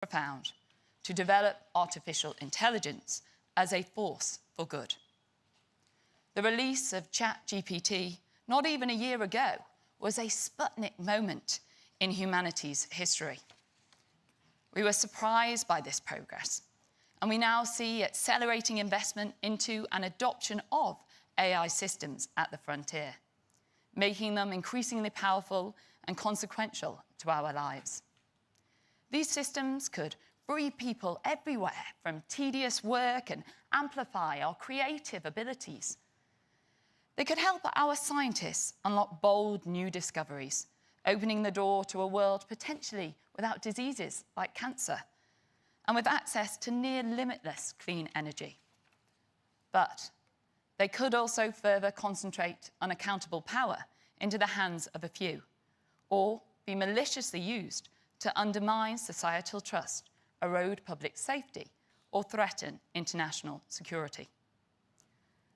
profound to develop artificial intelligence as a force for good. The release of ChatGPT, not even a year ago, was a Sputnik moment in humanity's history. We were surprised by this progress, and we now see accelerating investment into and adoption of AI systems at the frontier, making them increasingly powerful and consequential to our lives. These systems could free people everywhere from tedious work and amplify our creative abilities. They could help our scientists unlock bold new discoveries, opening the door to a world potentially without diseases like cancer, and with access to near limitless clean energy. But they could also further concentrate unaccountable power into the hands of a few, or be maliciously used to undermine societal trust, erode public safety, or threaten international security.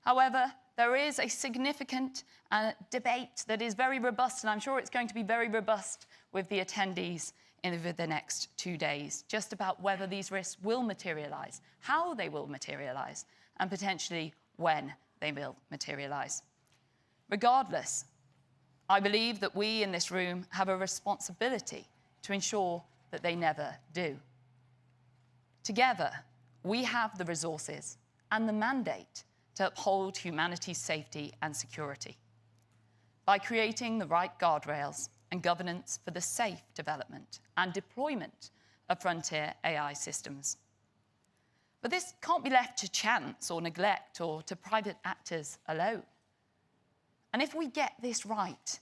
However, there is a significant debate that is very robust, and I'm sure it's going to be very robust with the attendees over the next 2 days, just about whether these risks will materialize, how they will materialize, and potentially when they will materialize. Regardless, I believe that we in this room have a responsibility to ensure that they never do. Together, we have the resources and the mandate to uphold humanity's safety and security by creating the right guardrails and governance for the safe development and deployment of frontier AI systems. But this can't be left to chance or neglect or to private actors alone. And if we get this right,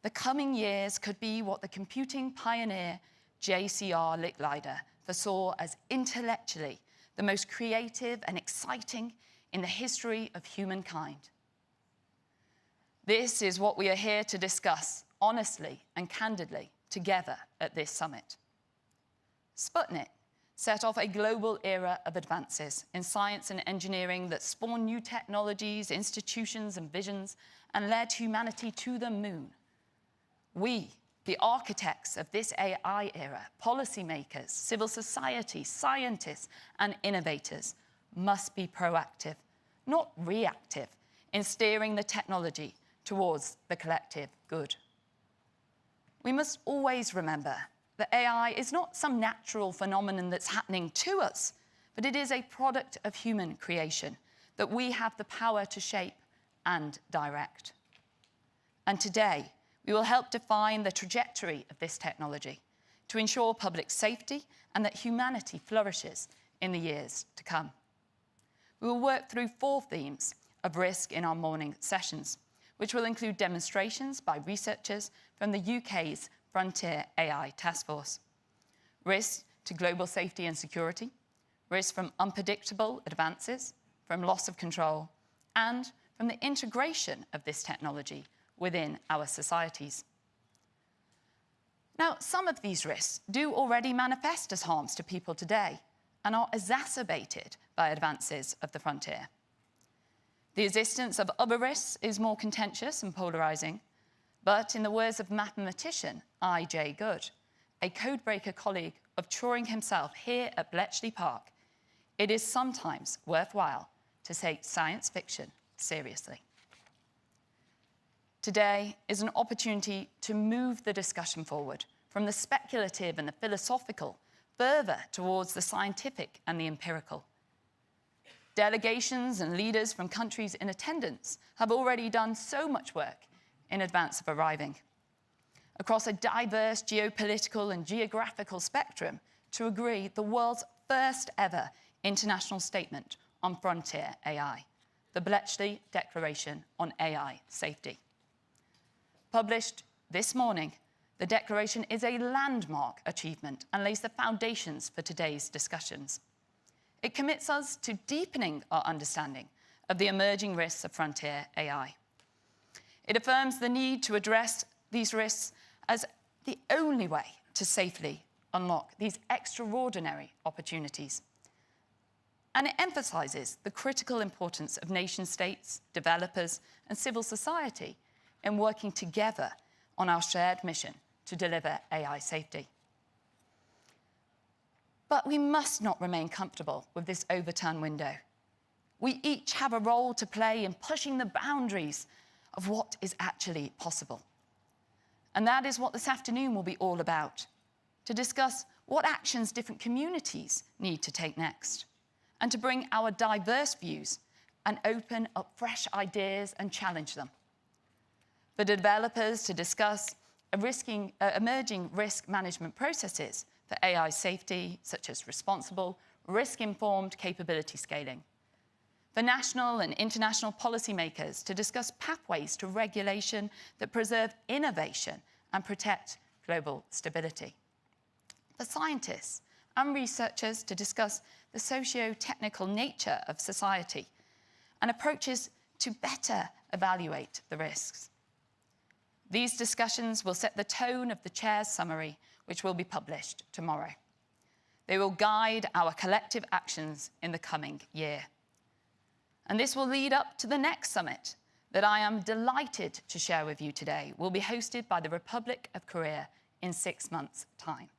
the coming years could be what the computing pioneer J.C.R. Licklider foresaw as intellectually the most creative and exciting in the history of humankind. This is what we are here to discuss honestly and candidly together at this summit. Sputnik set off a global era of advances in science and engineering that spawned new technologies, institutions, and visions, and led humanity to the moon. We, the architects of this AI era, policymakers, civil society, scientists, and innovators, must be proactive, not reactive, in steering the technology towards the collective good. We must always remember that AI is not some natural phenomenon that's happening to us, but it is a product of human creation that we have the power to shape and direct. And today, we will help define the trajectory of this technology to ensure public safety and that humanity flourishes in the years to come. We will work through 4 themes of risk in our morning sessions, which will include demonstrations by researchers from the UK's Frontier AI Task Force. Risk to global safety and security, risk from unpredictable advances, from loss of control, and from the integration of this technology within our societies. Now, some of these risks do already manifest as harms to people today and are exacerbated by advances of the frontier. The existence of other risks is more contentious and polarizing, but in the words of mathematician I.J. Good, a codebreaker colleague of Turing himself here at Bletchley Park, it is sometimes worthwhile to take science fiction seriously. Today is an opportunity to move the discussion forward from the speculative and the philosophical further towards the scientific and the empirical. Delegations and leaders from countries in attendance have already done so much work in advance of arriving, across a diverse geopolitical and geographical spectrum, to agree the world's first ever international statement on frontier AI, the Bletchley Declaration on AI Safety. Published this morning, the Declaration is a landmark achievement and lays the foundations for today's discussions. It commits us to deepening our understanding of the emerging risks of frontier AI. It affirms the need to address these risks as the only way to safely unlock these extraordinary opportunities. And it emphasizes the critical importance of nation-states, developers, and civil society in working together on our shared mission to deliver AI safety. But we must not remain comfortable with this overturned window. We each have a role to play in pushing the boundaries of what is actually possible. And that is what this afternoon will be all about, to discuss what actions different communities need to take next, and to bring our diverse views and open up fresh ideas and challenge them. For developers to discuss emerging risk management processes for AI safety, such as responsible, risk-informed capability scaling. For national and international policymakers to discuss pathways to regulation that preserve innovation and protect global stability. For scientists and researchers to discuss the socio-technical nature of society and approaches to better evaluate the risks. These discussions will set the tone of the chair's summary, which will be published tomorrow. They will guide our collective actions in the coming year. And this will lead up to the next summit that I am delighted to share with you today, will be hosted by the Republic of Korea in 6 months' time,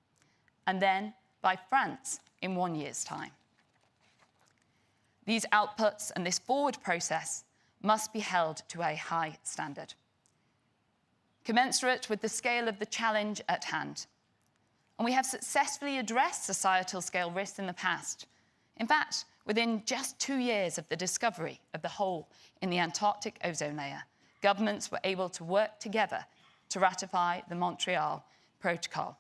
and then by France in 1 year's time. These outputs and this forward process must be held to a high standard, commensurate with the scale of the challenge at hand. And we have successfully addressed societal scale risks in the past. In fact, within just 2 years of the discovery of the hole in the Antarctic ozone layer, governments were able to work together to ratify the Montreal Protocol,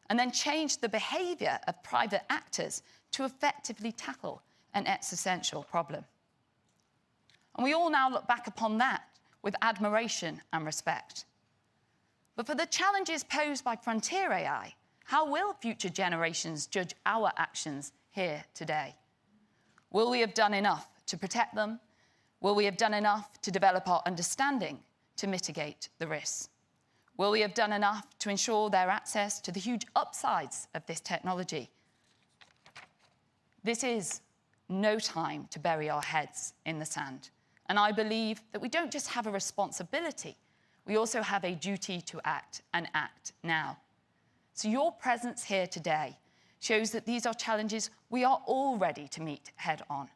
and then change the behaviour of private actors to effectively tackle an existential problem. And we all now look back upon that with admiration and respect. But for the challenges posed by frontier AI, how will future generations judge our actions here today? Will we have done enough to protect them? Will we have done enough to develop our understanding to mitigate the risks? Will we have done enough to ensure their access to the huge upsides of this technology? This is no time to bury our heads in the sand. And I believe that we don't just have a responsibility, we also have a duty to act, and act now. So your presence here today shows that these are challenges we are all ready to meet head on.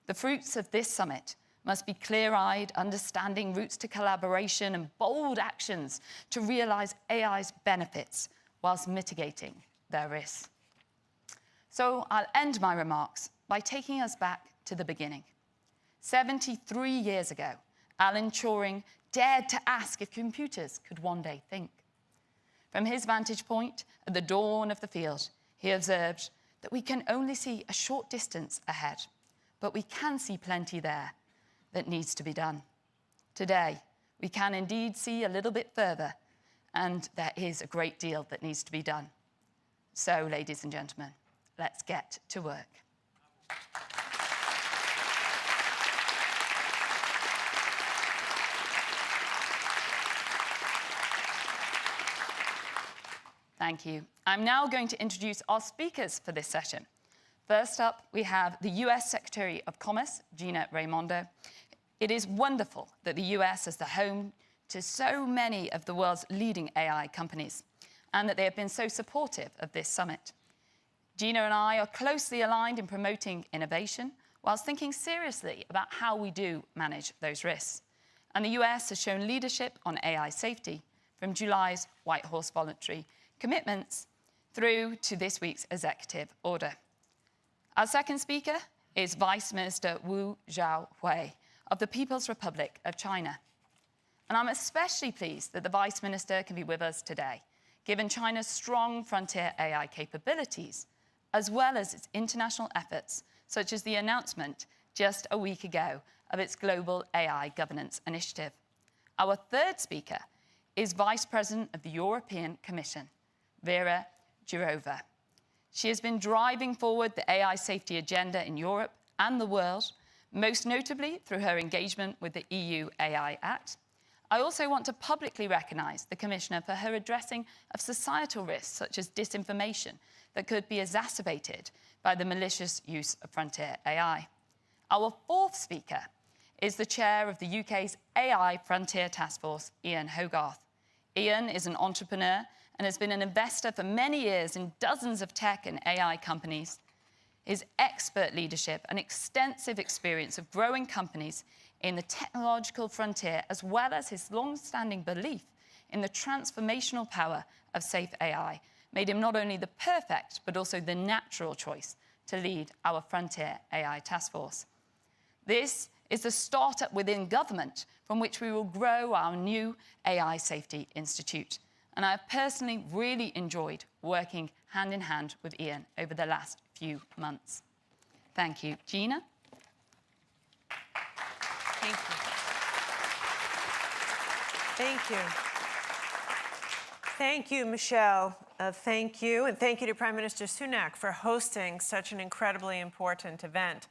The fruits of this summit must be clear-eyed, understanding routes to collaboration and bold actions to realise AI's benefits whilst mitigating their risks. So I'll end my remarks by taking us back to the beginning. 73 years ago, Alan Turing dared to ask if computers could one day think. From his vantage point at the dawn of the field, he observed that we can only see a short distance ahead, but we can see plenty there that needs to be done. Today, we can indeed see a little bit further, and there is a great deal that needs to be done. So, ladies and gentlemen, let's get to work. Thank you. I'm now going to introduce our speakers for this session. First up, we have the US Secretary of Commerce, Gina Raimondo. It is wonderful that the US is the home to so many of the world's leading AI companies, and that they have been so supportive of this summit. Gina and I are closely aligned in promoting innovation, whilst thinking seriously about how we do manage those risks. And the US has shown leadership on AI safety, from July's White House voluntary commitments through to this week's executive order. Our second speaker is Vice Minister Wu Zhaohui of the People's Republic of China. And I'm especially pleased that the Vice Minister can be with us today, given China's strong frontier AI capabilities, as well as its international efforts, such as the announcement just a week ago of its Global AI Governance Initiative. Our third speaker is Vice President of the European Commission, Vera Jourova. She has been driving forward the AI safety agenda in Europe and the world, most notably through her engagement with the EU AI Act. I also want to publicly recognise the Commissioner for her addressing of societal risks, such as disinformation, that could be exacerbated by the malicious use of frontier AI. Our fourth speaker is the chair of the UK's AI Frontier Task Force, Ian Hogarth. Ian is an entrepreneur and has been an investor for many years in dozens of tech and AI companies. His expert leadership and extensive experience of growing companies in the technological frontier, as well as his long-standing belief in the transformational power of safe AI, made him not only the perfect, but also the natural choice to lead our Frontier AI Task Force. This is the startup within government from which we will grow our new AI Safety Institute. And I have personally really enjoyed working hand in hand with Ian over the last few months. Thank you. Gina? Thank you. Thank you. Thank you, Michelle. Thank you. And thank you to Prime Minister Sunak for hosting such an incredibly important event.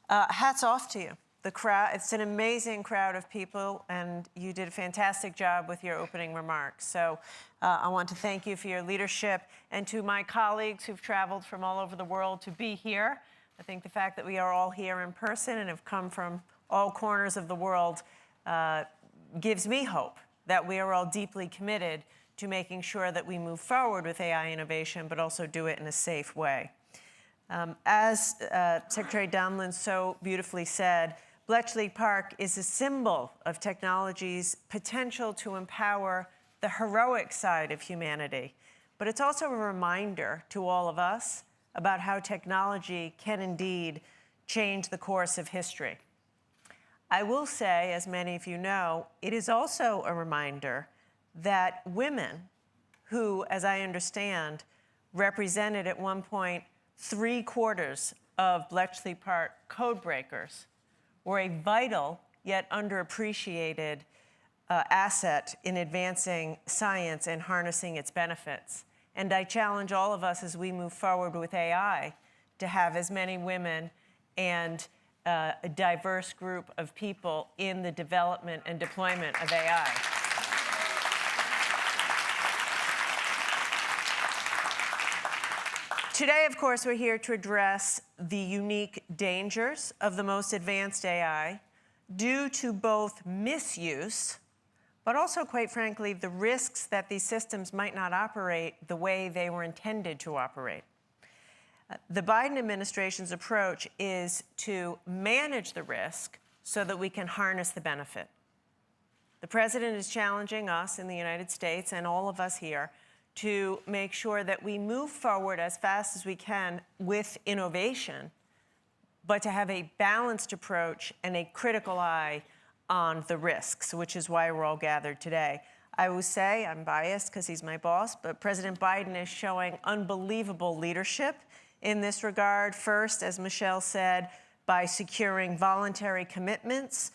Hats off to you. The crowd, it's an amazing crowd of people, and you did a fantastic job with your opening remarks. So I want to thank you for your leadership, and to my colleagues who've traveled from all over the world to be here. I think the fact that we are all here in person and have come from all corners of the world gives me hope that we are all deeply committed to making sure that we move forward with AI innovation, but also do it in a safe way. As Secretary Donelan so beautifully said, Bletchley Park is a symbol of technology's potential to empower the heroic side of humanity. But it's also a reminder to all of us about how technology can indeed change the course of history. I will say, as many of you know, it is also a reminder that women, who, as I understand, represented at one point 3/4 of Bletchley Park code breakers, were a vital yet underappreciated asset in advancing science and harnessing its benefits. And I challenge all of us as we move forward with AI to have as many women and a diverse group of people in the development and deployment of AI. Today, of course, we're here to address the unique dangers of the most advanced AI due to both misuse, but also, quite frankly, the risks that these systems might not operate the way they were intended to operate. The Biden administration's approach is to manage the risk so that we can harness the benefit. The president is challenging us in the United States and all of us here to make sure that we move forward as fast as we can with innovation, but to have a balanced approach and a critical eye on the risks, which is why we're all gathered today. I will say, I'm biased because he's my boss, but President Biden is showing unbelievable leadership in this regard. First, as Michelle said, by securing voluntary commitments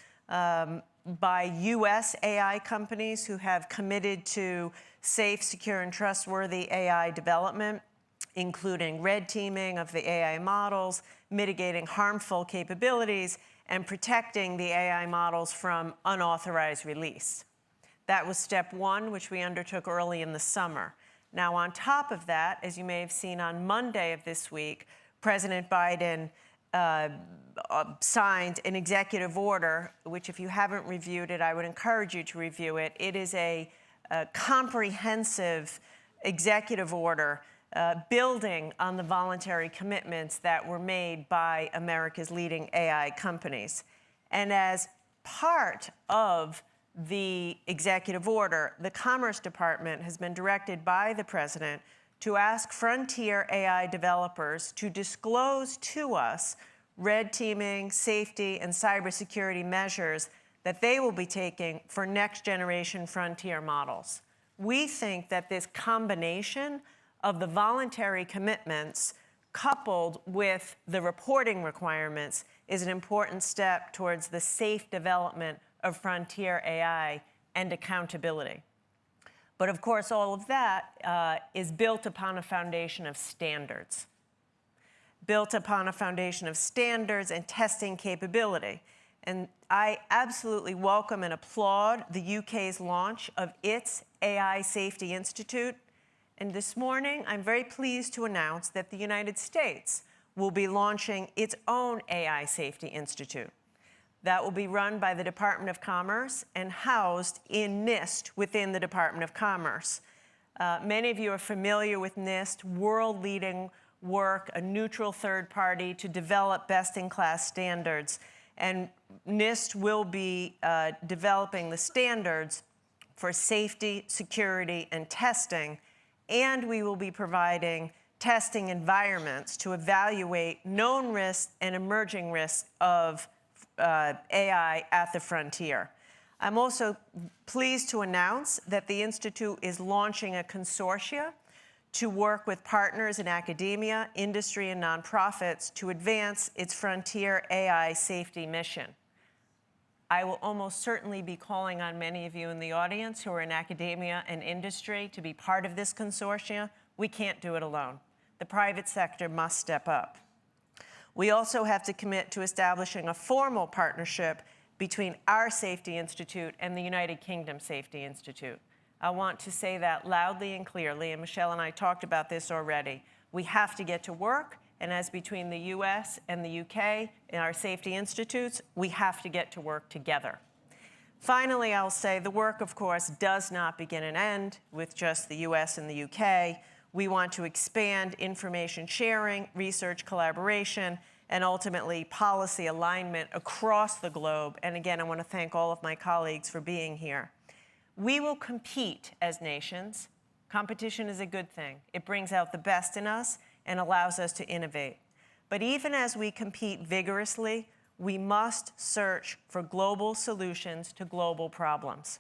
by U.S. AI companies who have committed to safe, secure, and trustworthy AI development, including red teaming of the AI models, mitigating harmful capabilities, and protecting the AI models from unauthorized release. That was step one, which we undertook early in the summer. Now, on top of that, as you may have seen on Monday of this week, President Biden signed an executive order, which if you haven't reviewed it, I would encourage you to review it. It is a comprehensive executive order building on the voluntary commitments that were made by America's leading AI companies. And as part of the executive order, the Commerce Department has been directed by the president to ask frontier AI developers to disclose to us red teaming, safety, and cybersecurity measures that they will be taking for next-generation frontier models. We think that this combination of the voluntary commitments coupled with the reporting requirements is an important step towards the safe development of frontier AI and accountability. But of course, all of that is built upon a foundation of standards. Built upon a foundation of standards and testing capability. And I absolutely welcome and applaud the UK's launch of its AI Safety Institute. And this morning, I'm very pleased to announce that the United States will be launching its own AI Safety Institute. That will be run by the Department of Commerce and housed in NIST within the Department of Commerce. Many of you are familiar with NIST, world-leading work, a neutral third party to develop best-in-class standards. And NIST will be developing the standards for safety, security, and testing, and we will be providing testing environments to evaluate known risks and emerging risks of AI at the frontier. I'm also pleased to announce that the Institute is launching a consortia to work with partners in academia, industry, and nonprofits to advance its frontier AI safety mission. I will almost certainly be calling on many of you in the audience who are in academia and industry to be part of this consortia. We can't do it alone. The private sector must step up. We also have to commit to establishing a formal partnership between our Safety Institute and the United Kingdom Safety Institute. I want to say that loudly and clearly, and Michelle and I talked about this already. We have to get to work, and as between the US and the UK in our safety institutes, we have to get to work together. Finally, I'll say the work, of course, does not begin and end with just the US and the UK. We want to expand information sharing, research collaboration, and ultimately policy alignment across the globe. And again, I want to thank all of my colleagues for being here. We will compete as nations. Competition is a good thing. It brings out the best in us and allows us to innovate. But even as we compete vigorously, we must search for global solutions to global problems.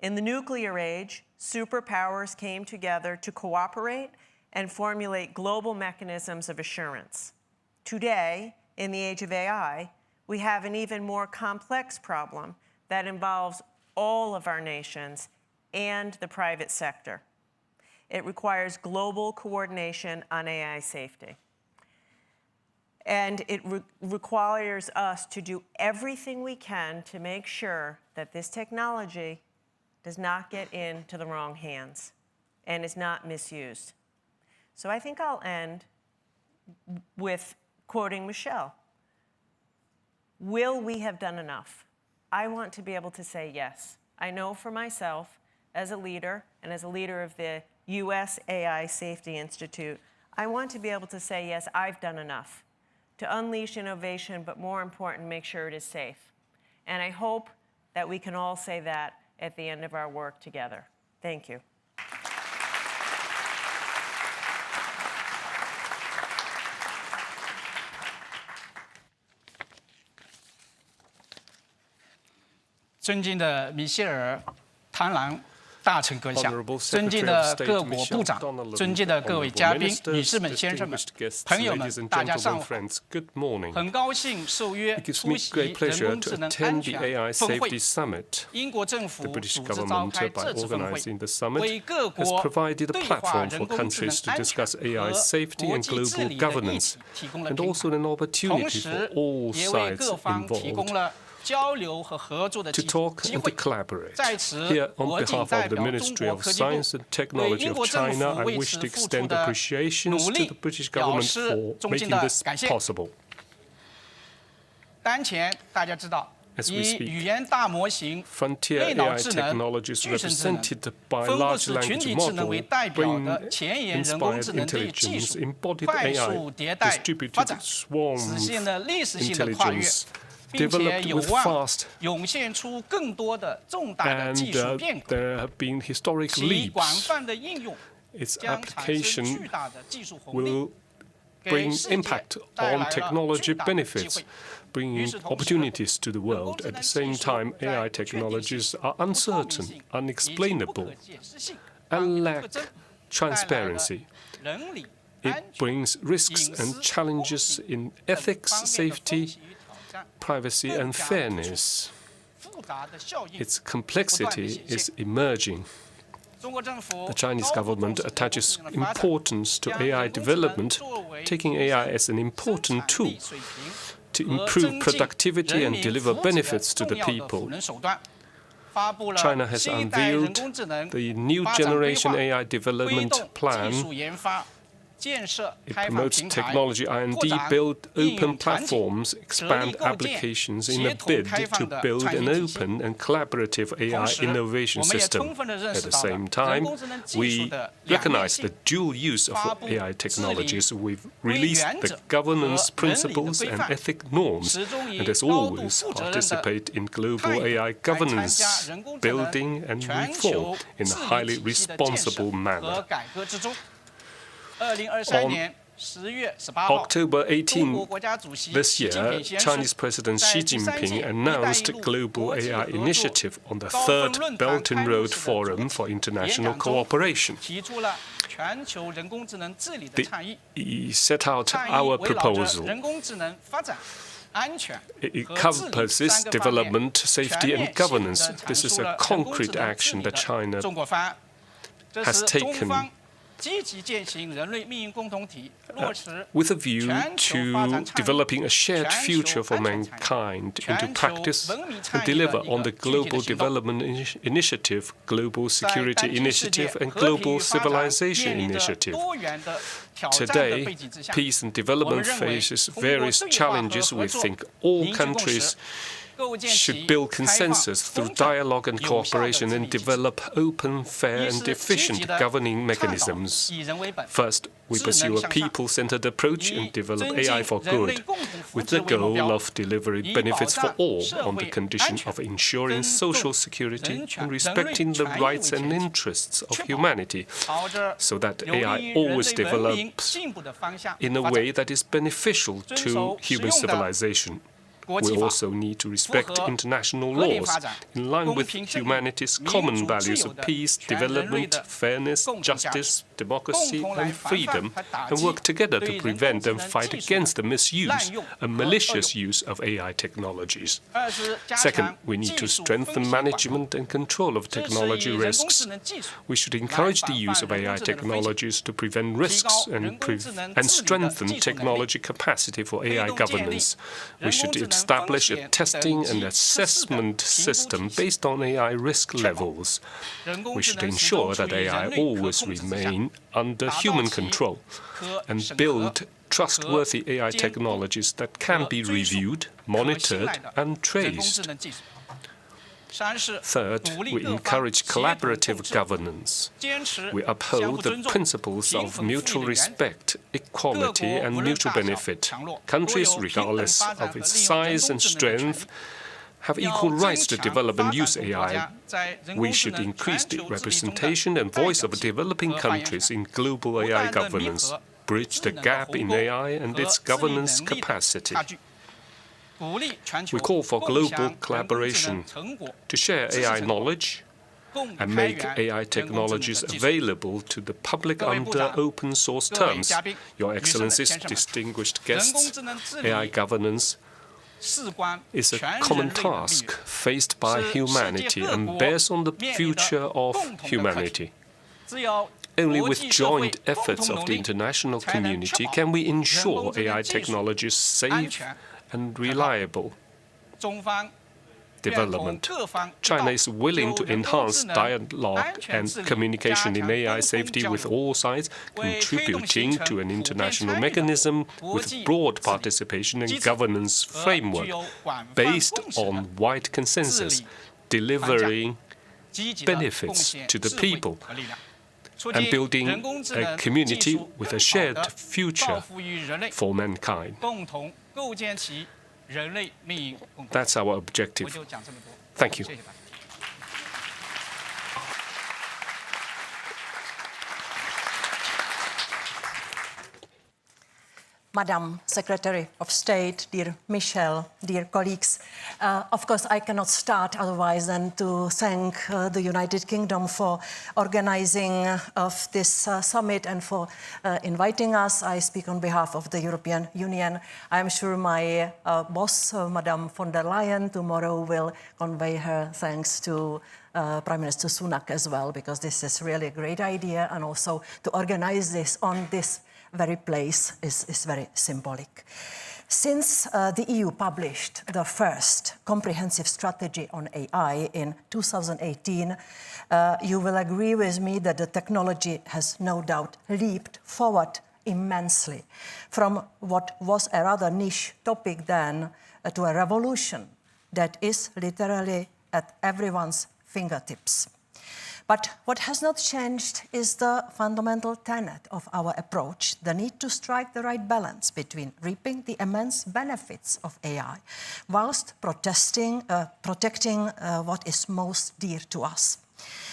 In the nuclear age, superpowers came together to cooperate and formulate global mechanisms of assurance. Today, in the age of AI, we have an even more complex problem that involves all of our nations and the private sector. It requires global coordination on AI safety. And it requires us to do everything we can to make sure that this technology does not get into the wrong hands and is not misused. So I think I'll end with quoting Michelle. Will we have done enough? I want to be able to say yes. I know for myself, as a leader, and as a leader of the US AI Safety Institute, I want to be able to say, yes, I've done enough to unleash innovation, but more important, make sure it is safe. And I hope that we can all say that at the end of our work together. Thank you.尊敬的米歇尔·汤兰大臣阁下，尊敬的各国部长，尊敬的各位嘉宾、女士们、先生们、朋友们，大家上午好！很高兴受约出席人工智能安全峰会。英国政府组织召开这次峰会，为各国对话人工智能安全和国际治理的议题提供了平台，同时也为各方提供了交流和合作的机会。在此，我谨代表中国科技部对英国政府为此付出的努力表示衷心的感谢。当前大家知道，以语言大模型、类脑智能、具身智能、分布式群体智能为代表的前沿人工智能这一技术快速迭代发展，实现了历史性的跨越。并且有望涌现出更多的重大的技术变革，其广泛的应用将产生巨大的技术红利，给世界带来了巨大的机会。 bringing opportunities to the world. At the same time, AI technologies are uncertain, unexplainable, and lack transparency. It brings risks and challenges in ethics, safety, privacy, and fairness. Its complexity is emerging. The Chinese government attaches importance to AI development, taking AI as an important tool to improve productivity and deliver benefits to the people. China has unveiled the New Generation AI Development Plan, It promotes technology R&D, build open platforms, expand applications in a bid to build an open and collaborative AI innovation system. At the same time, we recognize the dual use of AI technologies. We've released the governance principles and ethic norms, and as always, participate in global AI governance, building and reform in a highly responsible manner. On October 18 this year, Chinese President Xi Jinping announced Global AI Initiative on the Third Belt and Road Forum for International Cooperation. He set out our proposal. It encompasses development, safety and governance. This is a concrete action that China has taken with a view to developing a shared future for mankind into practice and deliver on the Global Development Initiative, Global Security Initiative and Global Civilization Initiative. Today, peace and development faces various challenges. We think all countries should build consensus through dialogue and cooperation and develop open, fair and efficient governing mechanisms. First, we pursue a people-centered approach and develop AI for good, with the goal of delivering benefits for all on the condition of ensuring social security and respecting the rights and interests of humanity, so that AI always develops in a way that is beneficial to human civilization. We also need to respect international laws in line with humanity's common values of peace, development, fairness, justice, democracy and freedom, and work together to prevent and fight against the misuse and malicious use of AI technologies. Second, we need to strengthen management and control of technology risks. We should encourage the use of AI technologies to prevent risks and strengthen technology capacity for AI governance. We should establish a testing and assessment system based on AI risk levels. We should ensure that AI always remain under human control and build trustworthy AI technologies that can be reviewed, monitored and traced. Third, we encourage collaborative governance. We uphold the principles of mutual respect, equality and mutual benefit. Countries, regardless of its size and strength, have equal rights to develop and use AI. We should increase the representation and voice of developing countries in global AI governance, bridge the gap in AI and its governance capacity. We call for global collaboration to share AI knowledge and make AI technologies available to the public under open source terms. Your Excellencies, distinguished guests, AI governance is a common task faced by humanity and bears on the future of humanity. Only with joint efforts of the international community can we ensure AI technologies safe and reliable development. China is willing to enhance dialogue and communication in AI safety with all sides, contributing to an international mechanism with broad participation and governance framework based on wide consensus, delivering benefits to the people and building a community with a shared future for mankind. That's our objective. Thank you. Madam Secretary of State, dear Michelle, dear colleagues, of course I cannot start otherwise than to thank the United Kingdom for organizing of this summit and for inviting us. I speak on behalf of the European Union. I am sure my boss, Madam von der Leyen, tomorrow will convey her thanks to Prime Minister Sunak as well, because this is really a great idea, and also to organize this on this very place is very symbolic. Since the EU published the first comprehensive strategy on AI in 2018, you will agree with me that the technology has no doubt leaped forward immensely, from what was a rather niche topic then to a revolution that is literally at everyone's fingertips. But what has not changed is the fundamental tenet of our approach, the need to strike the right balance between reaping the immense benefits of AI whilst protecting what is most dear to us.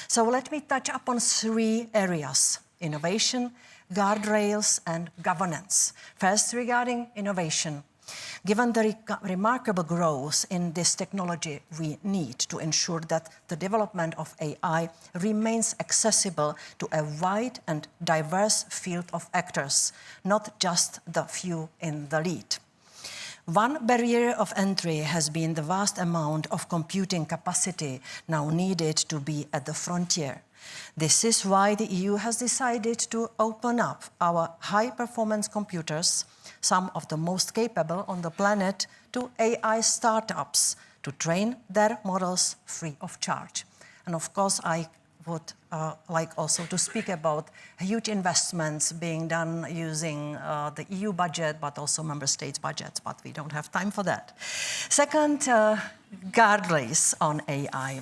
So let me touch upon 3 areas: innovation, guardrails, and governance. First, regarding innovation. Given the remarkable growth in this technology, we need to ensure that the development of AI remains accessible to a wide and diverse field of actors, not just the few in the lead. One barrier of entry has been the vast amount of computing capacity now needed to be at the frontier. This is why the EU has decided to open up our high-performance computers, some of the most capable on the planet, to AI startups to train their models free of charge. And of course, I would like also to speak about huge investments being done using the EU budget, but also member states' budgets, but we don't have time for that. Second, guardrails on AI.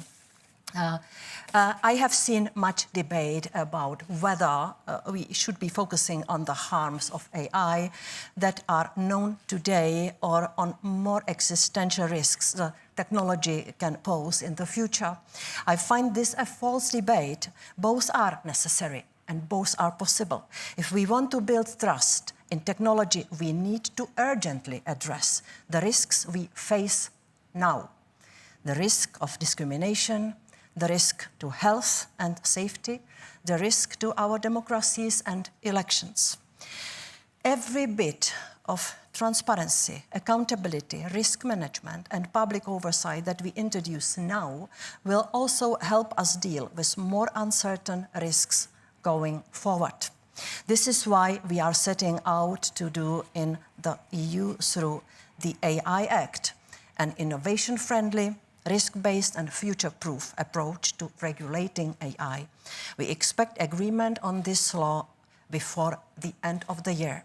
I have seen much debate about whether we should be focusing on the harms of AI that are known today or on more existential risks the technology can pose in the future. I find this a false debate. Both are necessary and both are possible. If we want to build trust in technology, we need to urgently address the risks we face now. The risk of discrimination, the risk to health and safety, the risk to our democracies and elections. Every bit of transparency, accountability, risk management, and public oversight that we introduce now will also help us deal with more uncertain risks going forward. This is why we are setting out to do in the EU through the AI Act, an innovation-friendly, risk-based and future-proof approach to regulating AI. We expect agreement on this law before the end of the year.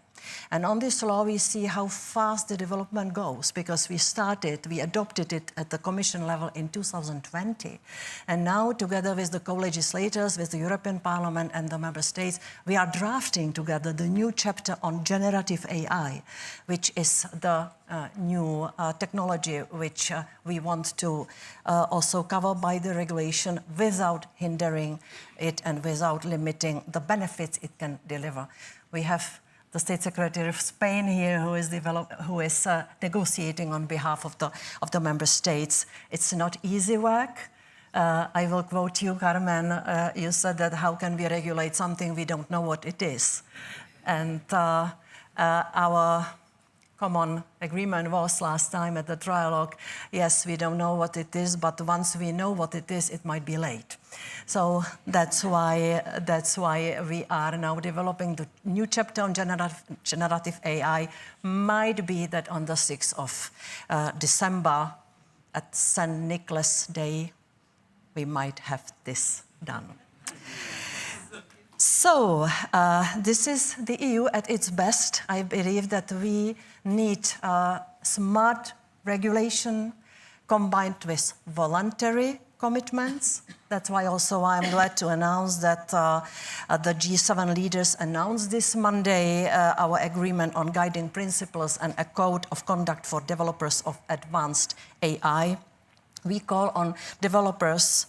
And on this law, we see how fast the development goes, because we adopted it at the Commission level in 2020. And now, together with the co-legislators, with the European Parliament and the member states, we are drafting together the new chapter on generative AI, which is the new technology which we want to also cover by the regulation without hindering it and without limiting the benefits it can deliver. We have the State Secretary of Spain here, who is negotiating on behalf of the member states. It's not easy work. I will quote you, Carmen. You said that how can we regulate something we don't know what it is? And our common agreement was last time at the trialogue, yes, we don't know what it is, but once we know what it is, it might be late. So that's why we are now developing the new chapter on generative AI. Might be that on the 6th of December, at St. Nicholas Day, we might have this done. So this is the EU at its best. I believe that we need smart regulation combined with voluntary commitments. That's why also I'm glad to announce that the G7 leaders announced this Monday our agreement on guiding principles and a code of conduct for developers of advanced AI. We call on developers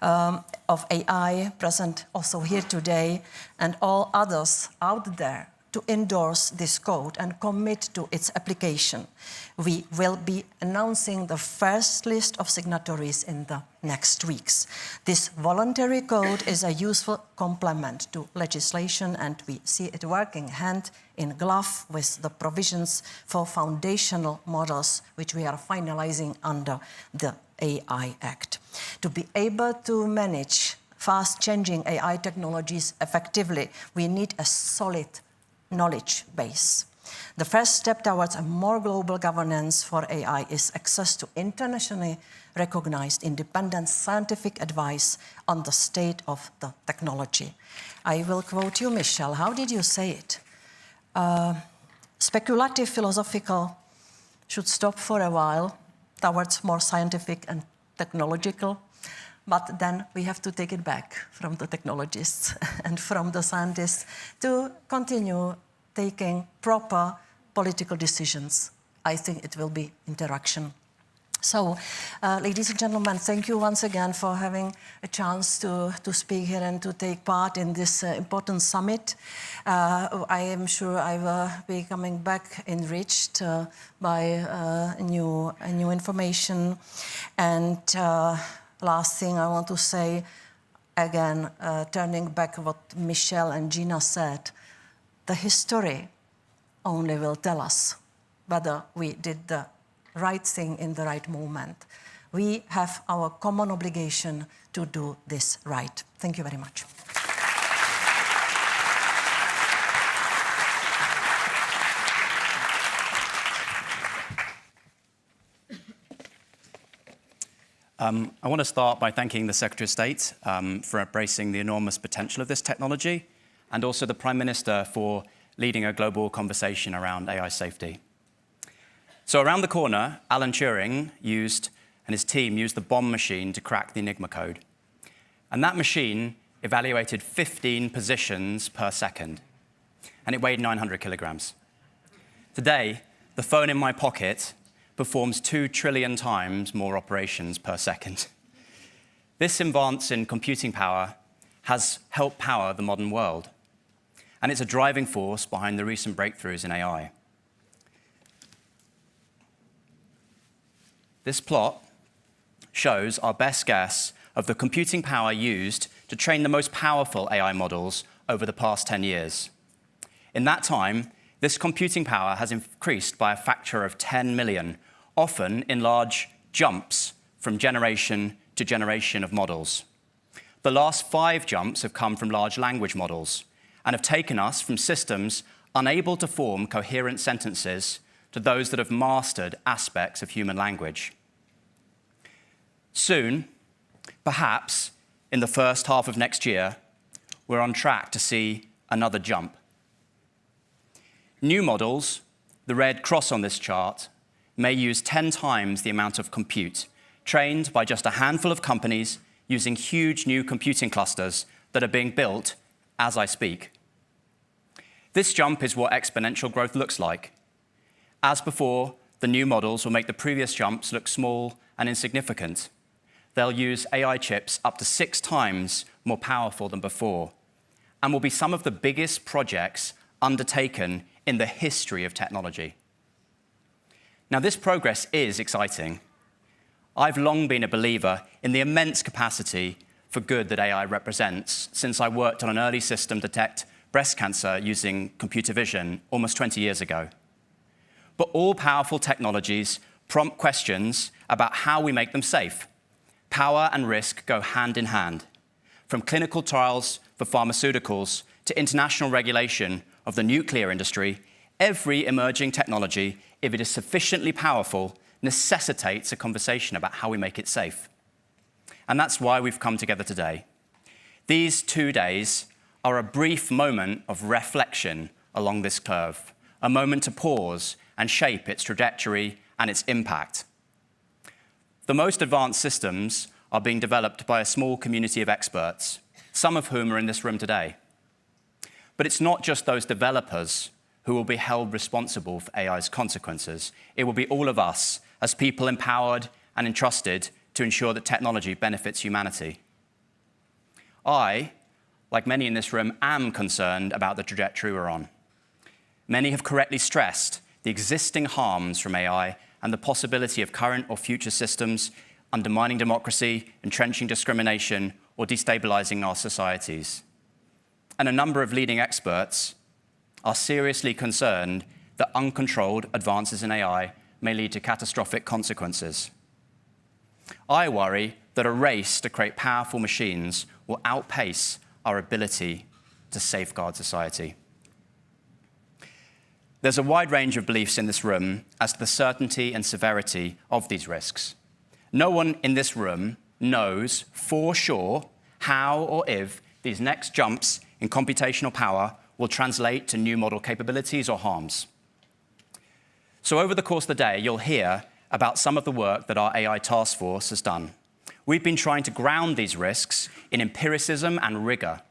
of AI present also here today and all others out there to endorse this code and commit to its application. We will be announcing the first list of signatories in the next weeks. This voluntary code is a useful complement to legislation, and we see it working hand in glove with the provisions for foundational models, which we are finalizing under the AI Act. To be able to manage fast-changing AI technologies effectively, we need a solid knowledge base. The first step towards a more global governance for AI is access to internationally recognized independent scientific advice on the state of the technology. I will quote you, Michel. How did you say it? speculative philosophical should stop for a while towards more scientific and technological, but then we have to take it back from the technologists and from the scientists to continue taking proper political decisions. I think it will be interaction. So, ladies and gentlemen, thank you once again for having a chance to speak here and to take part in this important summit. I am sure I will be coming back enriched by new information. And last thing I want to say, again, turning back what Michelle and Gina said, the history only will tell us whether we did the right thing in the right moment. We have our common obligation to do this right. Thank you very much. I want to start by thanking the Secretary of State for embracing the enormous potential of this technology, and also the Prime Minister for leading a global conversation around AI safety. So around the corner, Alan Turing and his team used the bomb machine to crack the Enigma code. And that machine evaluated 15 positions per second, and it weighed 900 kilograms. Today, the phone in my pocket performs 2 trillion times more operations per second. This advance in computing power has helped power the modern world, and it's a driving force behind the recent breakthroughs in AI. This plot shows our best guess of the computing power used to train the most powerful AI models over the past 10 years. In that time, this computing power has increased by a factor of 10 million, often in large jumps from generation to generation of models. The last 5 jumps have come from large language models and have taken us from systems unable to form coherent sentences to those that have mastered aspects of human language. Soon, perhaps in the first half of next year, we're on track to see another jump. New models, the red cross on this chart, may use 10 times the amount of compute, trained by just a handful of companies using huge new computing clusters that are being built as I speak. This jump is what exponential growth looks like. As before, the new models will make the previous jumps look small and insignificant. They'll use AI chips up to 6 times more powerful than before, and will be some of the biggest projects undertaken in the history of technology. Now, this progress is exciting. I've long been a believer in the immense capacity for good that AI represents since I worked on an early system to detect breast cancer using computer vision almost 20 years ago. But all powerful technologies prompt questions about how we make them safe. Power and risk go hand in hand. From clinical trials for pharmaceuticals to international regulation of the nuclear industry, every emerging technology, if it is sufficiently powerful, necessitates a conversation about how we make it safe. And that's why we've come together today. These 2 days are a brief moment of reflection along this curve, a moment to pause and shape its trajectory and its impact. The most advanced systems are being developed by a small community of experts, some of whom are in this room today. But it's not just those developers who will be held responsible for AI's consequences. It will be all of us as people empowered and entrusted to ensure that technology benefits humanity. I, like many in this room, am concerned about the trajectory we're on. Many have correctly stressed the existing harms from AI and the possibility of current or future systems undermining democracy, entrenching discrimination, or destabilizing our societies. And a number of leading experts are seriously concerned that uncontrolled advances in AI may lead to catastrophic consequences. I worry that a race to create powerful machines will outpace our ability to safeguard society. There's a wide range of beliefs in this room as to the certainty and severity of these risks. No one in this room knows for sure how or if these next jumps in computational power will translate to new model capabilities or harms. So over the course of the day, you'll hear about some of the work that our AI task force has done. We've been trying to ground these risks in empiricism and rigor.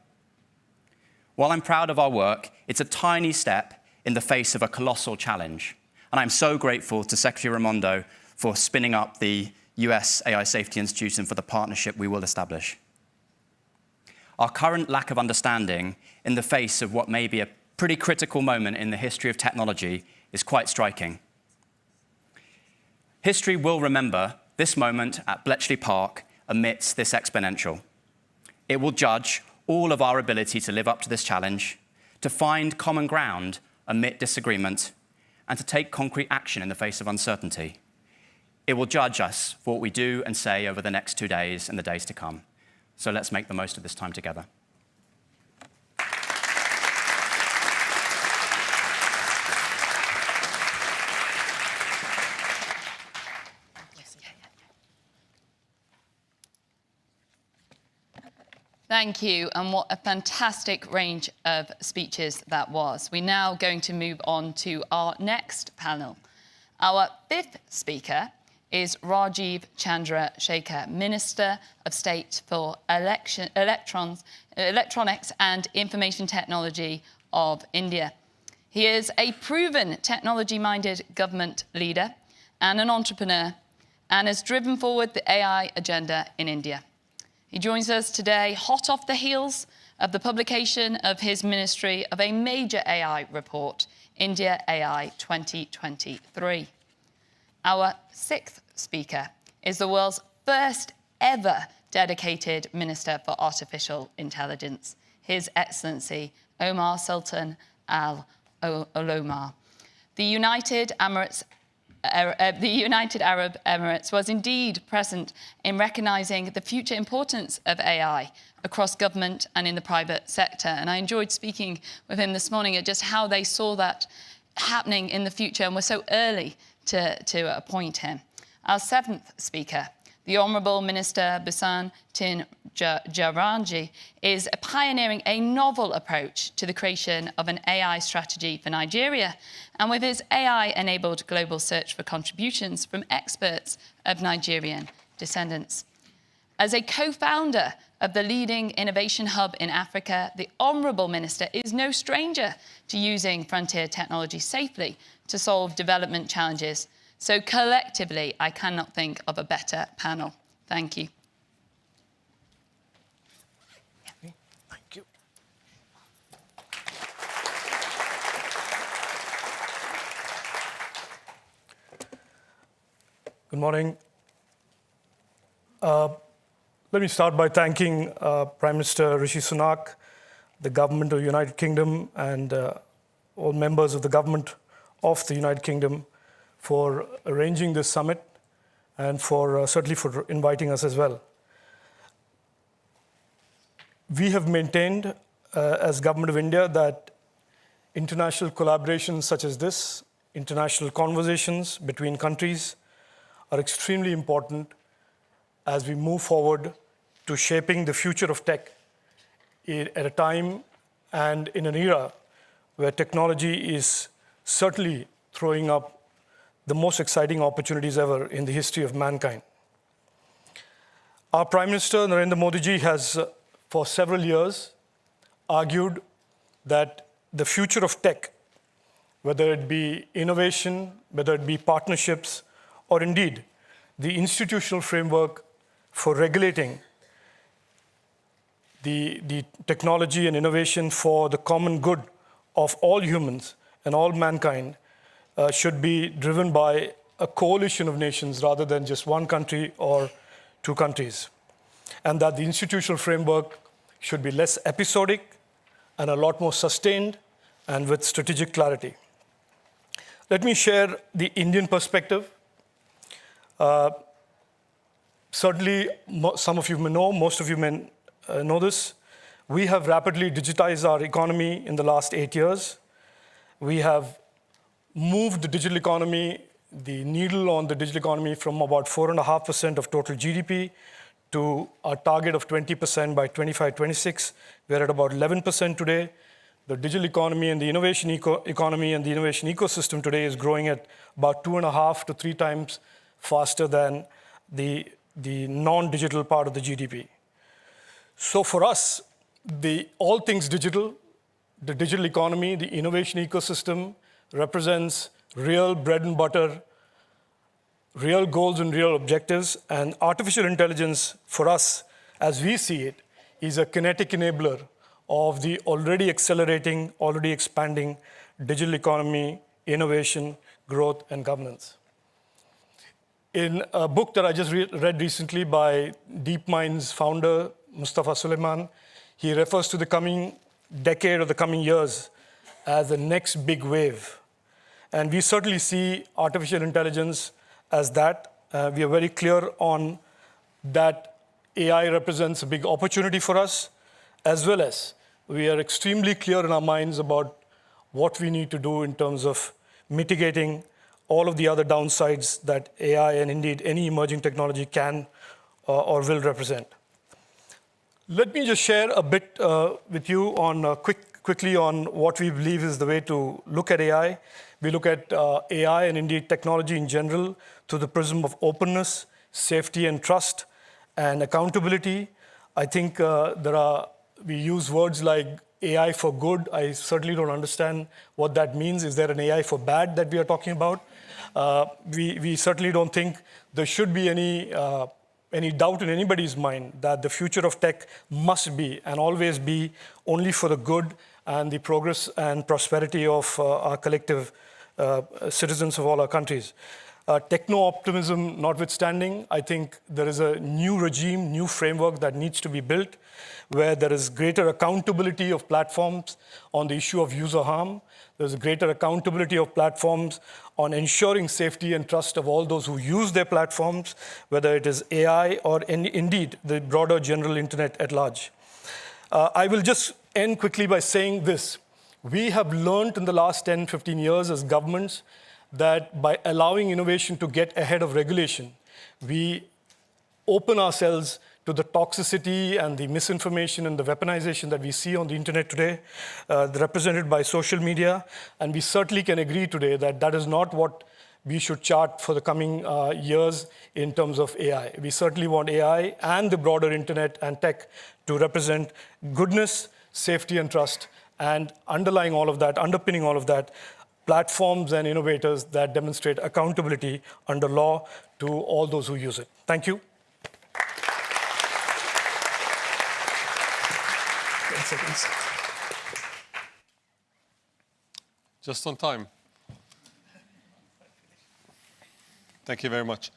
While I'm proud of our work, it's a tiny step in the face of a colossal challenge. And I'm so grateful to Secretary Raimondo for spinning up the US AI Safety Institute and for the partnership we will establish. Our current lack of understanding in the face of what may be a pretty critical moment in the history of technology is quite striking. History will remember this moment at Bletchley Park amidst this exponential. It will judge all of our ability to live up to this challenge, to find common ground amid disagreement, and to take concrete action in the face of uncertainty. It will judge us for what we do and say over the next 2 days and the days to come. So let's make the most of this time together. Thank you, and what a fantastic range of speeches that was. We're now going to move on to our next panel. Our fifth speaker is Rajiv Chandra Shekhar, Minister of State for Electronics and Information Technology of India. He is a proven technology-minded government leader and an entrepreneur, and has driven forward the AI agenda in India. He joins us today hot off the heels of the publication of his ministry of a major AI report, India AI 2023. Our sixth speaker is the world's first ever dedicated Minister for Artificial Intelligence, His Excellency Omar Sultan Al Olomar. The United Arab Emirates was indeed present in recognising the future importance of AI across government and in the private sector. And I enjoyed speaking with him this morning at just how they saw that happening in the future and were so early to appoint him. Our seventh speaker, the Honourable Minister Bhusan Tin Jaranji, is pioneering a novel approach to the creation of an AI strategy for Nigeria, and with his AI-enabled global search for contributions from experts of Nigerian descendants. As a co-founder of the leading innovation hub in Africa, the Honourable Minister is no stranger to using frontier technology safely to solve development challenges. So collectively, I cannot think of a better panel. Thank you. Thank you. Good morning. Let me start by thanking Prime Minister Rishi Sunak, the government of the United Kingdom, and all members of the government of the United Kingdom for arranging this summit and certainly for inviting us as well. We have maintained as Government of India that international collaborations such as this, international conversations between countries, are extremely important as we move forward to shaping the future of tech at a time and in an era where technology is certainly throwing up the most exciting opportunities ever in the history of mankind. Our Prime Minister, Narendra Modi ji, has for several years argued that the future of tech, whether it be innovation, whether it be partnerships, or indeed the institutional framework for regulating the technology and innovation for the common good of all humans and all mankind, should be driven by a coalition of nations rather than just one country or two countries. And that the institutional framework should be less episodic and a lot more sustained and with strategic clarity. Let me share the Indian perspective. Certainly, some of you may know, most of you may know this. We have rapidly digitized our economy in the last 8 years. We have moved the digital economy, the needle on the digital economy, from about 4.5% of total GDP to our target of 20% by 25-26. We're at about 11% today. the digital economy and the innovation economy and the innovation ecosystem today is growing at about 2.5 to 3 times faster than the non-digital part of the GDP. So for us, all things digital, the digital economy, the innovation ecosystem represents real bread and butter, real goals and real objectives, and artificial intelligence for us, as we see it, is a kinetic enabler of the already accelerating, already expanding digital economy, innovation, growth, and governance. In a book that I just read recently by DeepMind's founder, Mustafa Suleyman, he refers to the coming decade or the coming years as the next big wave. And we certainly see artificial intelligence as that. We are very clear on that AI represents a big opportunity for us, as well as we are extremely clear in our minds about what we need to do in terms of mitigating all of the other downsides that AI and indeed any emerging technology can or will represent. Let me just share a bit with you on quickly on what we believe is the way to look at AI. We look at AI and indeed technology in general through the prism of openness, safety and trust, and accountability. I think we use words like AI for good. I certainly don't understand what that means. Is there an AI for bad that we are talking about? We certainly don't think there should be any doubt in anybody's mind that the future of tech must be and always be only for the good and the progress and prosperity of our collective citizens of all our countries. Techno-optimism notwithstanding, I think there is a new regime, new framework that needs to be built where there is greater accountability of platforms on the issue of user harm. There's a greater accountability of platforms on ensuring safety and trust of all those who use their platforms, whether it is AI or indeed the broader general internet at large. I will just end quickly by saying this. We have learned in the last 10, 15 years as governments that by allowing innovation to get ahead of regulation, we open ourselves to the toxicity and the misinformation and the weaponization that we see on the internet today, represented by social media. And we certainly can agree today that that is not what we should chart for the coming years in terms of AI. We certainly want AI and the broader internet and tech to represent goodness, safety, and trust. And underlying all of that, underpinning all of that, platforms and innovators that demonstrate accountability under law to all those who use it. Thank you. 10 seconds. Just on time. Thank you very much.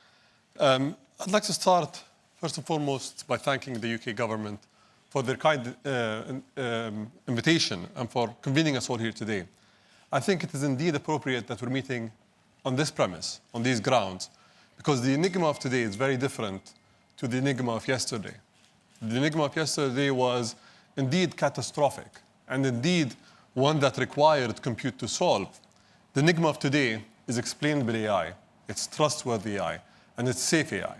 I'd like to start, first and foremost, by thanking the UK government for their kind invitation and for convening us all here today. I think it is indeed appropriate that we're meeting on this premise, on these grounds, because the enigma of today is very different to the enigma of yesterday. The enigma of yesterday was indeed catastrophic, and indeed one that required compute to solve. The enigma of today is explainable AI, it's trustworthy AI, and it's safe AI.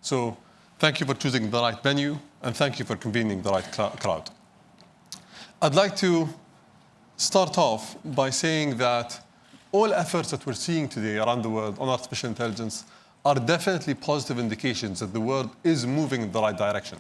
So thank you for choosing the right venue, and thank you for convening the right crowd. I'd like to start off by saying that all efforts that we're seeing today around the world on artificial intelligence are definitely positive indications that the world is moving in the right direction.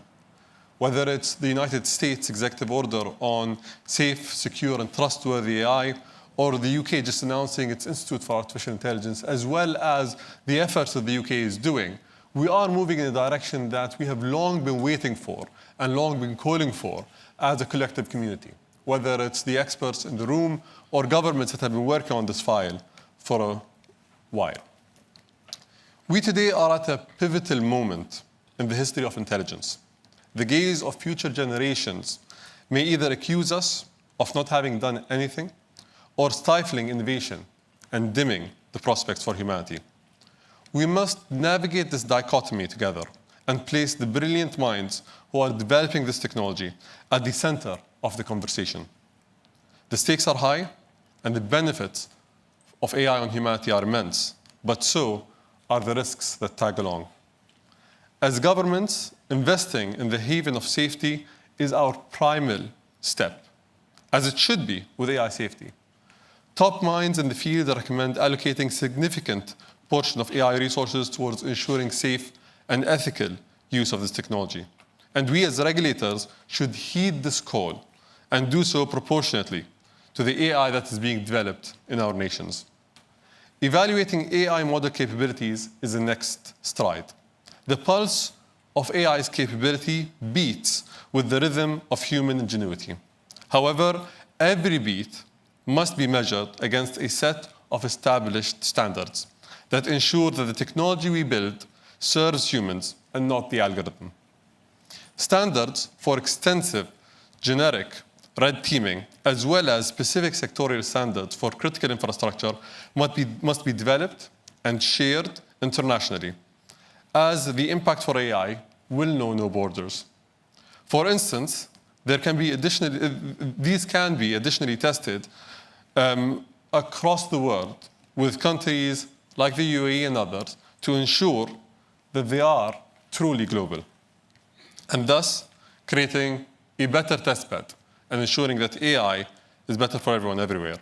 Whether it's the United States executive order on safe, secure, and trustworthy AI, or the UK just announcing its Institute for Artificial Intelligence, as well as the efforts that the UK is doing, we are moving in a direction that we have long been waiting for and long been calling for as a collective community, whether it's the experts in the room or governments that have been working on this file for a while. We today are at a pivotal moment in the history of intelligence. The gaze of future generations may either accuse us of not having done anything or stifling innovation and dimming the prospects for humanity. We must navigate this dichotomy together and place the brilliant minds who are developing this technology at the center of the conversation. The stakes are high, and the benefits of AI on humanity are immense, but so are the risks that tag along. As governments, investing in the haven of safety is our primal step. as it should be with AI safety. Top minds in the field recommend allocating significant portion of AI resources towards ensuring safe and ethical use of this technology. And we as regulators should heed this call and do so proportionately to the AI that is being developed in our nations. Evaluating AI model capabilities is the next stride. The pulse of AI's capability beats with the rhythm of human ingenuity. However, every beat must be measured against a set of established standards that ensure that the technology we build serves humans and not the algorithm. Standards for extensive, generic red teaming, as well as specific sectorial standards for critical infrastructure must be developed and shared internationally, as the impact for AI will know no borders. For instance, these can be additionally tested across the world with countries like the UAE and others to ensure that they are truly global, and thus creating a better testbed and ensuring that AI is better for everyone everywhere.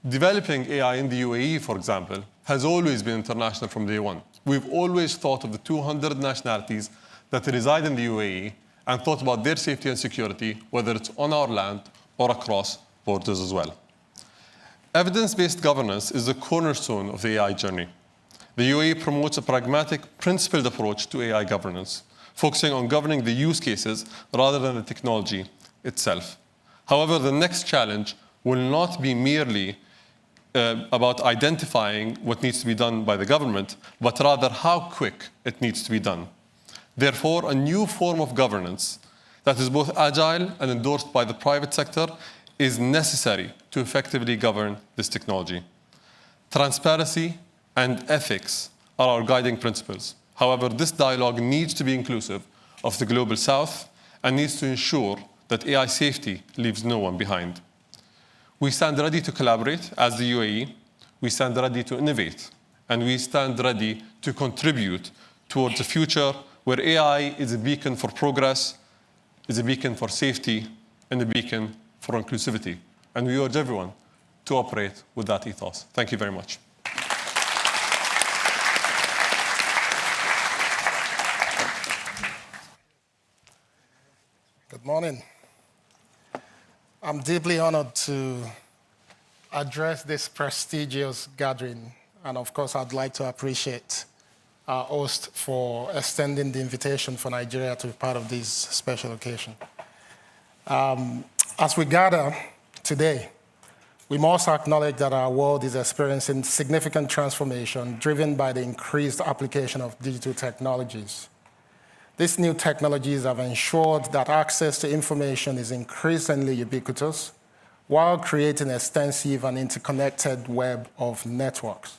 Developing AI in the UAE, for example, has always been international from day one. We've always thought of the 200 nationalities that reside in the UAE and thought about their safety and security, whether it's on our land or across borders as well. Evidence-based governance is the cornerstone of the AI journey. The UAE promotes a pragmatic, principled approach to AI governance, focusing on governing the use cases rather than the technology itself. However, the next challenge will not be merely about identifying what needs to be done by the government, but rather how quick it needs to be done. Therefore, a new form of governance that is both agile and endorsed by the private sector is necessary to effectively govern this technology. Transparency and ethics are our guiding principles. However, this dialogue needs to be inclusive of the global south and needs to ensure that AI safety leaves no one behind. We stand ready to collaborate as the UAE, we stand ready to innovate, and we stand ready to contribute towards a future where AI is a beacon for progress, is a beacon for safety, and a beacon for inclusivity. And we urge everyone to operate with that ethos. Thank you very much. Good morning. I'm deeply honored to address this prestigious gathering. And of course, I'd like to appreciate our host for extending the invitation for Nigeria to be part of this special occasion. As we gather today, we must acknowledge that our world is experiencing significant transformation driven by the increased application of digital technologies. These new technologies have ensured that access to information is increasingly ubiquitous while creating an extensive and interconnected web of networks.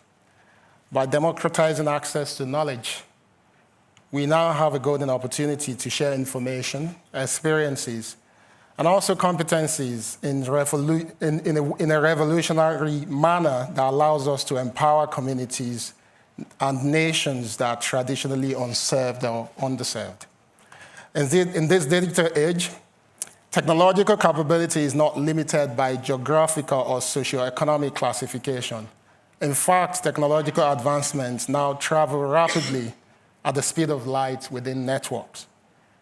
By democratizing access to knowledge, we now have a golden opportunity to share information, experiences, and also competencies in a revolutionary manner that allows us to empower communities and nations that are traditionally unserved or underserved. In this digital age, technological capability is not limited by geographical or socioeconomic classification. In fact, technological advancements now travel rapidly at the speed of light within networks,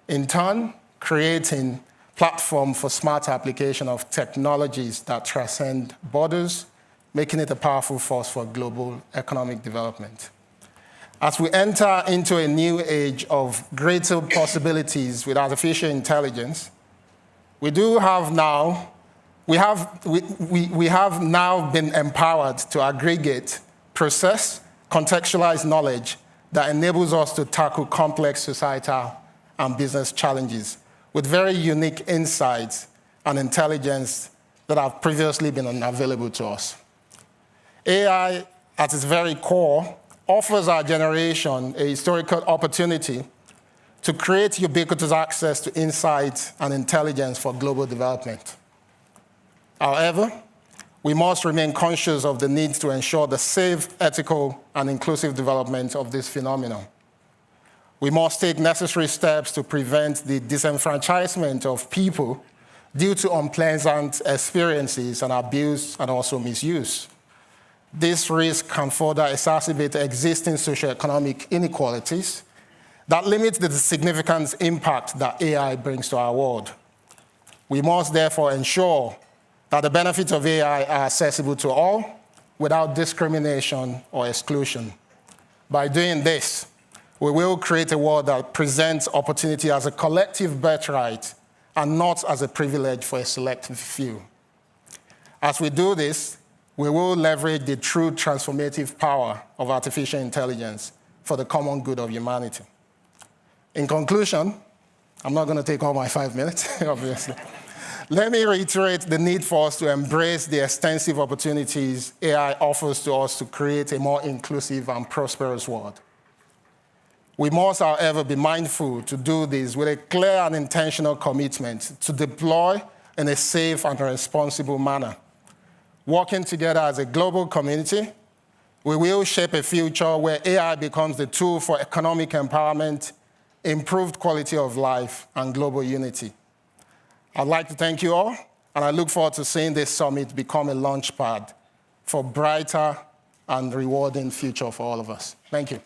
in turn, creating platform for smart application of technologies that transcend borders, making it a powerful force for global economic development. As we enter into a new age of greater possibilities with artificial intelligence, we have now been empowered to aggregate, process, contextualize knowledge that enables us to tackle complex societal and business challenges with very unique insights and intelligence that have previously been unavailable to us. AI, at its very core, offers our generation a historical opportunity to create ubiquitous access to insight and intelligence for global development. However, we must remain conscious of the need to ensure the safe, ethical, and inclusive development of this phenomenon. We must take necessary steps to prevent the disenfranchisement of people due to unpleasant experiences and abuse and also misuse. This risk can further exacerbate existing socioeconomic inequalities that limit the significant impact that AI brings to our world. We must therefore ensure that the benefits of AI are accessible to all without discrimination or exclusion. By doing this, we will create a world that presents opportunity as a collective birthright and not as a privilege for a select few. As we do this, we will leverage the true transformative power of artificial intelligence for the common good of humanity. In conclusion, I'm not going to take all my 5 minutes, obviously. Let me reiterate the need for us to embrace the extensive opportunities AI offers to us to create a more inclusive and prosperous world. We must, however, be mindful to do this with a clear and intentional commitment to deploy in a safe and responsible manner. Working together as a global community, we will shape a future where AI becomes the tool for economic empowerment, improved quality of life, and global unity. I'd like to thank you all, and I look forward to seeing this summit become a launchpad for brighter and rewarding future for all of us. Thank you.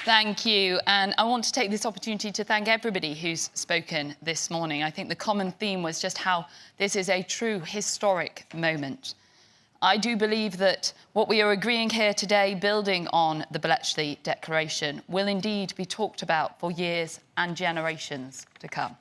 Thank you. And I want to take this opportunity to thank everybody who's spoken this morning. I think the common theme was just how this is a true historic moment. I do believe that what we are agreeing here today, building on the Bletchley Declaration, will indeed be talked about for years and generations to come.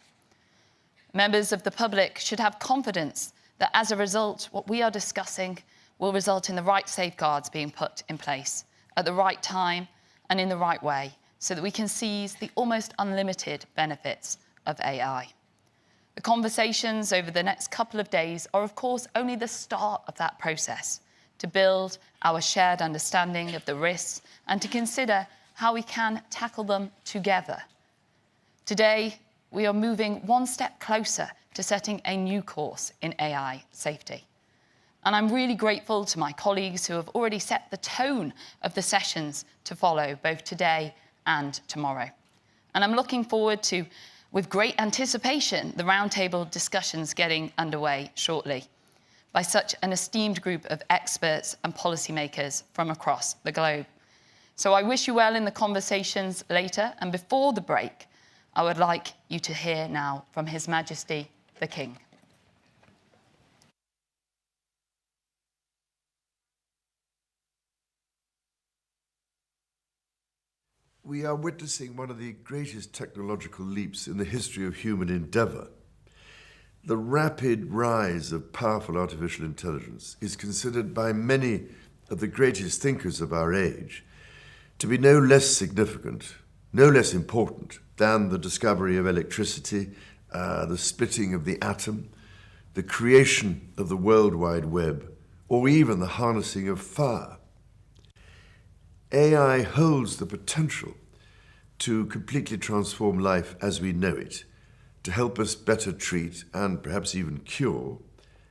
Members of the public should have confidence that as a result, what we are discussing will result in the right safeguards being put in place at the right time and in the right way, so that we can seize the almost unlimited benefits of AI. The conversations over the next couple of days are, of course, only the start of that process to build our shared understanding of the risks and to consider how we can tackle them together. Today, we are moving one step closer to setting a new course in AI safety. And I'm really grateful to my colleagues who have already set the tone of the sessions to follow, both today and tomorrow. And I'm looking forward to, with great anticipation, the roundtable discussions getting underway shortly by such an esteemed group of experts and policymakers from across the globe. So I wish you well in the conversations later, and before the break, I would like you to hear now from His Majesty the King. We are witnessing one of the greatest technological leaps in the history of human endeavor. The rapid rise of powerful artificial intelligence is considered by many of the greatest thinkers of our age to be no less significant, no less important than the discovery of electricity, the splitting of the atom, the creation of the World Wide Web, or even the harnessing of fire. AI holds the potential to completely transform life as we know it, to help us better treat and perhaps even cure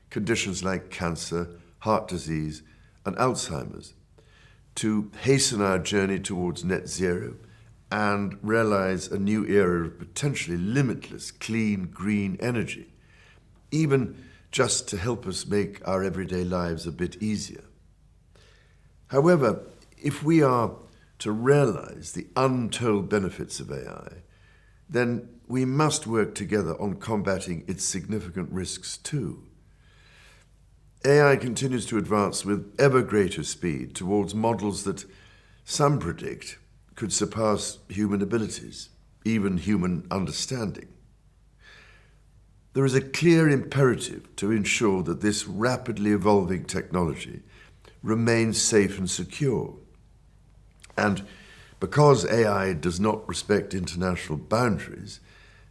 conditions like cancer, heart disease, and Alzheimer's, to hasten our journey towards net zero and realize a new era of potentially limitless clean, green energy, even just to help us make our everyday lives a bit easier. However, if we are to realize the untold benefits of AI, then we must work together on combating its significant risks too. AI continues to advance with ever greater speed towards models that some predict could surpass human abilities, even human understanding. There is a clear imperative to ensure that this rapidly evolving technology remains safe and secure. And because AI does not respect international boundaries,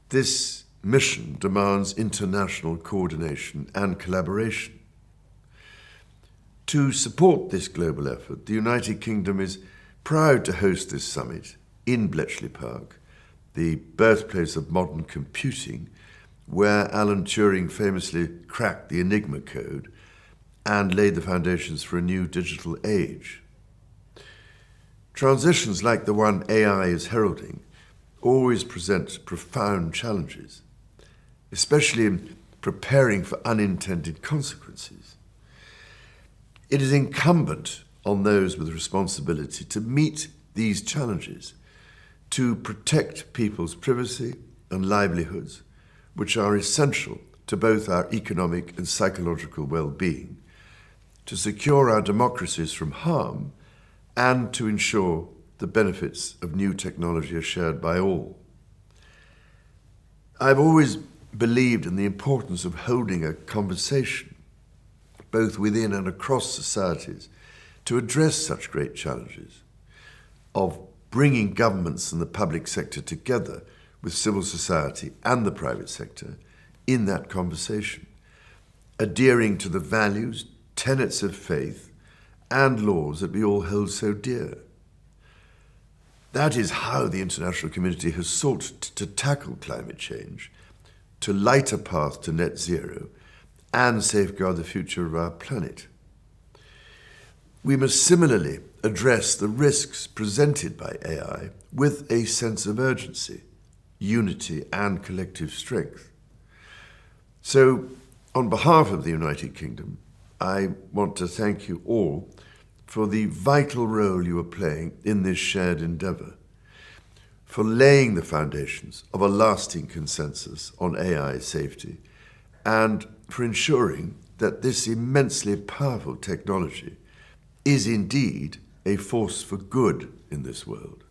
this mission demands international coordination and collaboration. To support this global effort, the United Kingdom is proud to host this summit in Bletchley Park, the birthplace of modern computing, where Alan Turing famously cracked the Enigma code and laid the foundations for a new digital age. Transitions like the one AI is heralding always present profound challenges, especially in preparing for unintended consequences. It is incumbent on those with responsibility to meet these challenges, to protect people's privacy and livelihoods, which are essential to both our economic and psychological well-being, to secure our democracies from harm, and to ensure the benefits of new technology are shared by all. I've always believed in the importance of holding a conversation, both within and across societies, to address such great challenges, of bringing governments and the public sector together with civil society and the private sector in that conversation, adhering to the values, tenets of faith, and laws that we all hold so dear. That is how the international community has sought to tackle climate change, to light a path to net zero, and safeguard the future of our planet. We must similarly address the risks presented by AI with a sense of urgency, unity, and collective strength. So, on behalf of the United Kingdom, I want to thank you all for the vital role you are playing in this shared endeavour, for laying the foundations of a lasting consensus on AI safety, and for ensuring that this immensely powerful technology is indeed a force for good in this world.